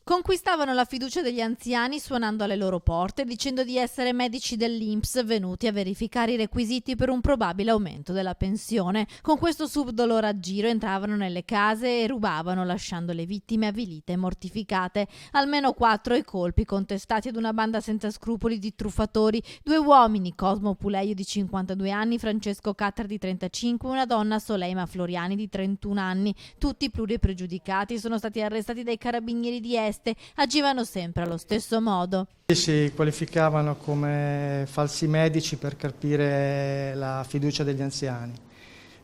Conquistavano la fiducia degli anziani suonando alle loro porte, dicendo di essere medici dell'INPS venuti a verificare i requisiti per un probabile aumento della pensione. Con questo subdolo raggiro entravano nelle case e rubavano, lasciando le vittime avvilite e mortificate. Almeno 4 i colpi contestati ad una banda senza scrupoli di truffatori: 2 uomini, Cosmo Puleio di 52 anni, Francesco Catra di 35 e una donna, Soleima Floriani di 31 anni. Tutti pluripregiudicati sono stati arrestati dai carabinieri di Este. Agivano sempre allo stesso modo. Si qualificavano come falsi medici per carpire la fiducia degli anziani.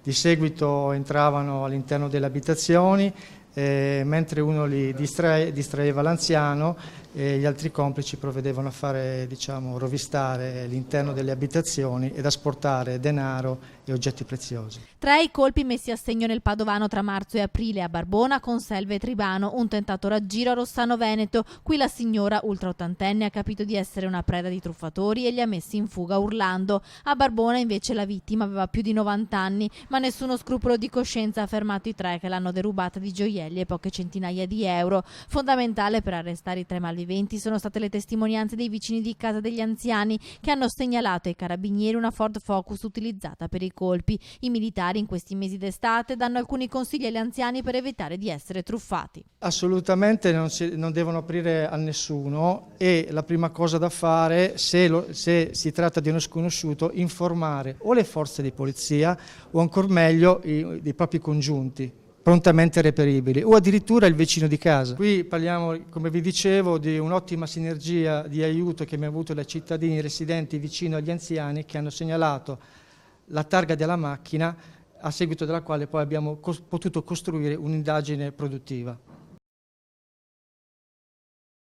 Di seguito entravano all'interno delle abitazioni mentre uno li distraeva l'anziano, e gli altri complici provvedevano a fare, rovistare l'interno delle abitazioni ed asportare denaro e oggetti preziosi. 3 i colpi messi a segno nel Padovano tra marzo e aprile, a Barbona, Conselve e Tribano, un tentato raggiro a Rossano Veneto. Qui la signora ultraottantenne ha capito di essere una preda di truffatori e li ha messi in fuga urlando. A Barbona invece la vittima aveva più di 90 anni, ma nessuno scrupolo di coscienza ha fermato i 3 che l'hanno derubata di gioielli e poche centinaia di euro. Fondamentale per arrestare i 3 malviventi sono state le testimonianze dei vicini di casa degli anziani, che hanno segnalato ai carabinieri una Ford Focus utilizzata per i colpi. I militari in questi mesi d'estate danno alcuni consigli agli anziani per evitare di essere truffati. Assolutamente non devono aprire a nessuno, e la prima cosa da fare, se si tratta di uno sconosciuto, informare o le forze di polizia o ancor meglio i propri congiunti prontamente reperibili, o addirittura il vicino di casa. Qui parliamo, come vi dicevo, di un'ottima sinergia di aiuto che abbiamo avuto dai cittadini residenti vicino agli anziani, che hanno segnalato la targa della macchina, a seguito della quale poi abbiamo potuto costruire un'indagine produttiva.